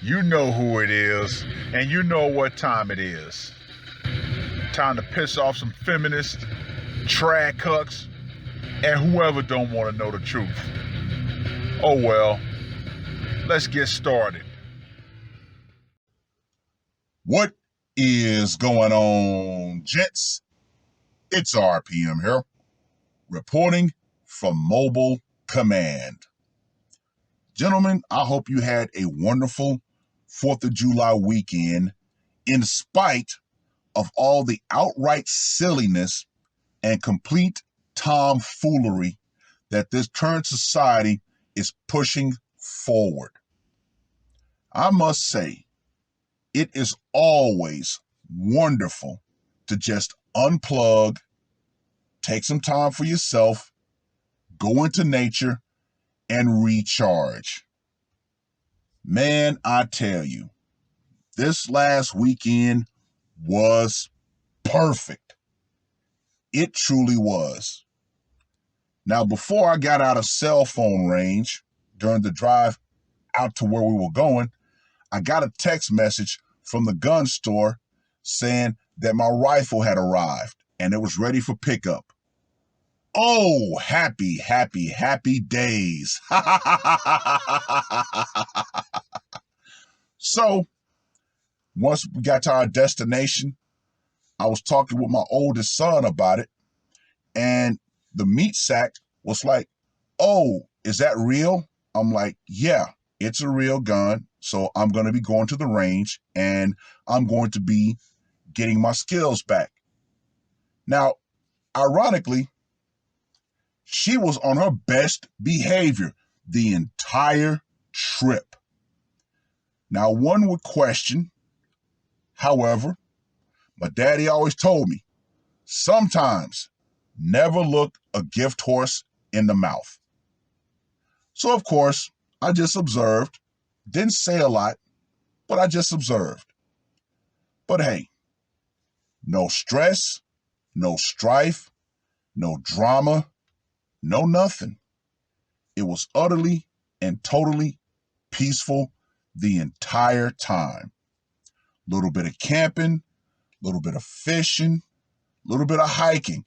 You know who it is, and you know what time it is. Time to piss off some feminists, trad cucks, and whoever don't want to know the truth. Oh well, let's get started. What is going on, gents? It's R.P.M. here, reporting from Mobile Command. Gentlemen, I hope you had a wonderful 4th of July weekend in spite of all the outright silliness and complete tomfoolery that this current society is pushing forward. I must say, it is always wonderful to just unplug, take some time for yourself, go into nature, and recharge. Man, I tell you, this last weekend was perfect. It truly was. Now, before I got out of cell phone range during the drive out to where we were going, I got a text message from the gun store saying that my rifle had arrived and it was ready for pickup. Oh, happy, happy, happy days. So, once we got to our destination, I was talking with my oldest son about it, and the meat sack was like, "Oh, is that real?" I'm like, "Yeah, it's a real gun. So I'm going to be going to the range and I'm going to be getting my skills back." Now, ironically, she was on her best behavior the entire trip. Now, one would question, however, my daddy always told me, sometimes never look a gift horse in the mouth. So, of course, I just observed, didn't say a lot, but I just observed. But hey, no stress, no strife, no drama, no nothing. It was utterly and totally peaceful the entire time. Little bit of camping, little bit of fishing, little bit of hiking.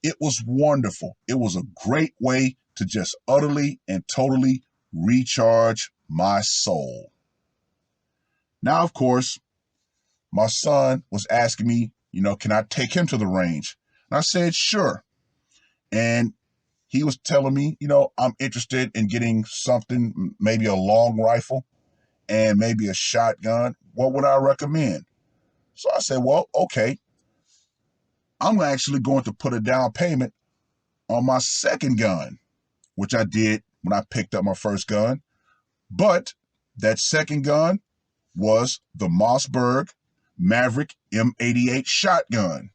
It was wonderful. It was a great way to just utterly and totally recharge my soul. Now, of course, my son was asking me, can I take him to the range? And I said, sure. And he was telling me, I'm interested in getting something, maybe a long rifle and maybe a shotgun. What would I recommend? So I said, well, okay, I'm actually going to put a down payment on my second gun, which I did when I picked up my first gun. But that second gun was the Mossberg Maverick M88 shotgun.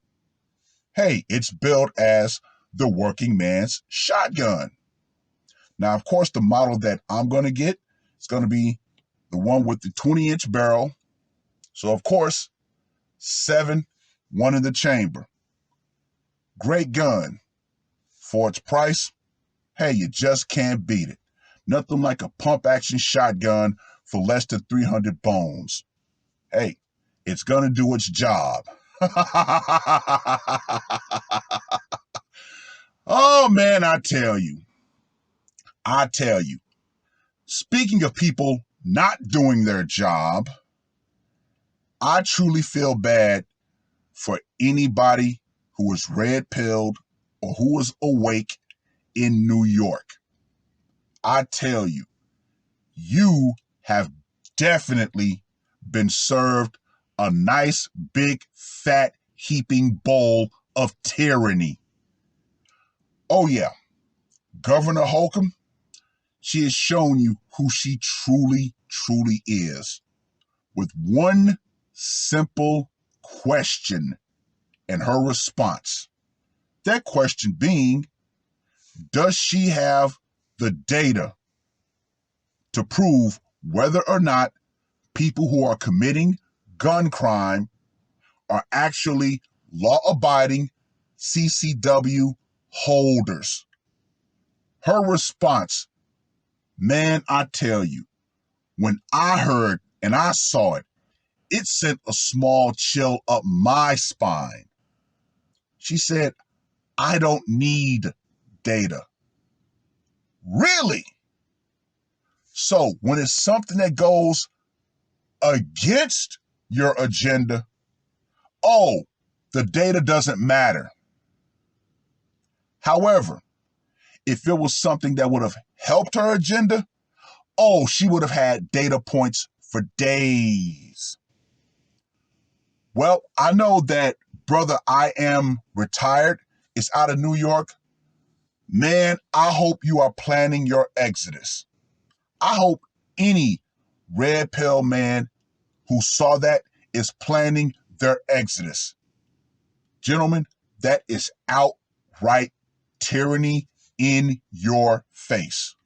Hey, it's billed as the working man's shotgun. Now, of course, the model that I'm going to get is going to be the one with the 20-inch barrel. So, of course, 7, 1 in the chamber. Great gun. For its price, hey, you just can't beat it. Nothing like a pump-action shotgun for less than 300 bones. Hey, it's going to do its job. Oh, man, I tell you. Speaking of people not doing their job, I truly feel bad for anybody who was red-pilled or who was awake in New York. I tell you, you have definitely been served a nice, big, fat, heaping bowl of tyranny. Oh yeah, Governor Holcomb, she has shown you who she truly, truly is. With one simple question and her response. That question being, does she have the data to prove whether or not people who are committing gun crime are actually law-abiding CCW holders? Her response Man, I tell you, when I heard and I saw it, it sent a small chill up my spine. She said, I don't need data. Really? So when it's something that goes against your agenda, oh, the data doesn't matter. However, if it was something that would have helped her agenda, oh, she would have had data points for days. Well, I know that brother R.P.M retired is out of New York. Man, I hope you are planning your exodus. I hope any red pill man who saw that is planning their exodus. Gentlemen, that is outright tyranny in your face.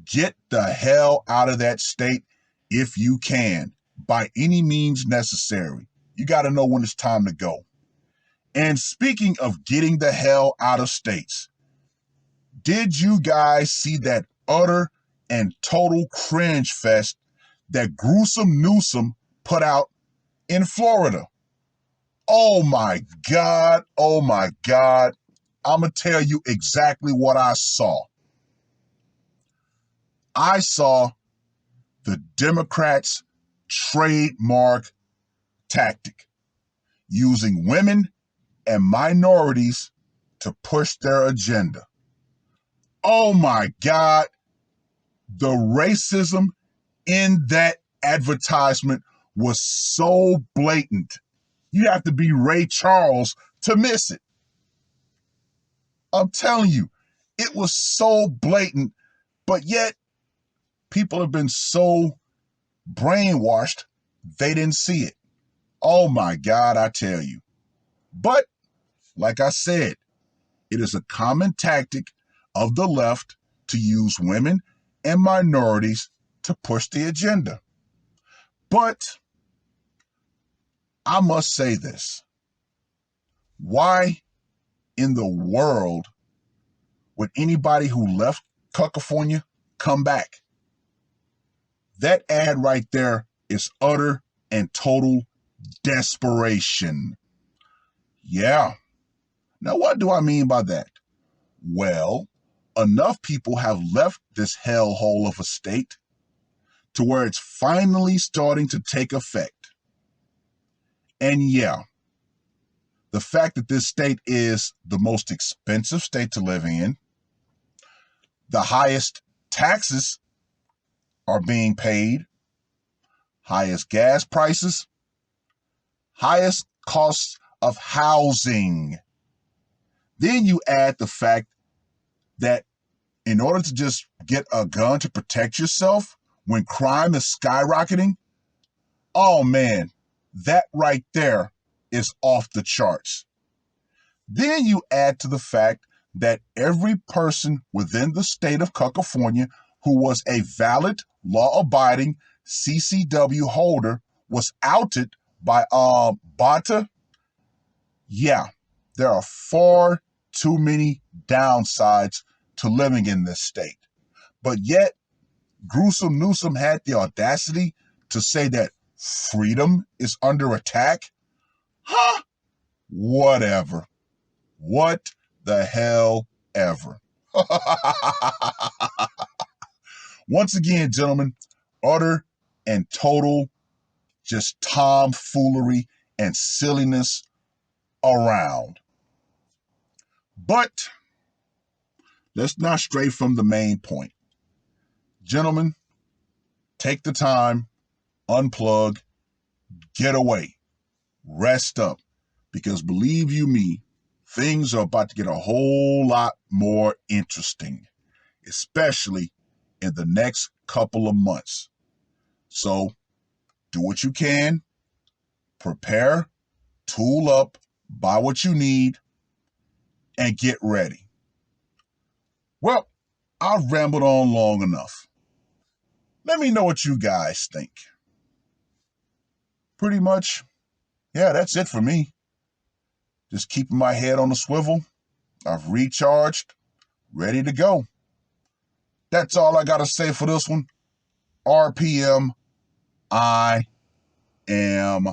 Get the hell out of that state if you can, by any means necessary. You got to know when it's time to go. And speaking of getting the hell out of states, did you guys see that utter and total cringe fest that Gruesome Newsom put out in Florida? Oh my God, oh my God. I'm going to tell you exactly what I saw. I saw the Democrats' trademark tactic, using women and minorities to push their agenda. Oh my God, the racism in that advertisement was so blatant. You have to be Ray Charles to miss it. I'm telling you, it was so blatant, but yet people have been so brainwashed, they didn't see it. Oh my God, I tell you. But like I said, it is a common tactic of the left to use women and minorities to push the agenda. But I must say this. Why in the world would anybody who left California come back? That ad right there is utter and total desperation. Yeah. Now, what do I mean by that? Well, enough people have left this hellhole of a state to where it's finally starting to take effect. And yeah, the fact that this state is the most expensive state to live in, the highest taxes are being paid, highest gas prices, highest costs of housing. Then you add the fact that in order to just get a gun to protect yourself when crime is skyrocketing, oh man, that right there is off the charts. Then you add to the fact that every person within the state of California who was a valid, law-abiding CCW holder was outed by Bata. Yeah, there are far too many downsides to living in this state. But yet, Gruesome Newsom had the audacity to say that freedom is under attack? Huh? Whatever. What the hell ever. Once again, gentlemen, utter and total just tomfoolery and silliness around. But let's not stray from the main point. Gentlemen, take the time, unplug, get away, rest up, because believe you me, things are about to get a whole lot more interesting, especially in the next couple of months. So do what you can, prepare, tool up, buy what you need, and get ready. Well, I've rambled on long enough. Let me know what you guys think. Pretty much, yeah, that's it for me. Just keeping my head on the swivel. I've recharged, ready to go. That's all I got to say for this one. R.P.M. I am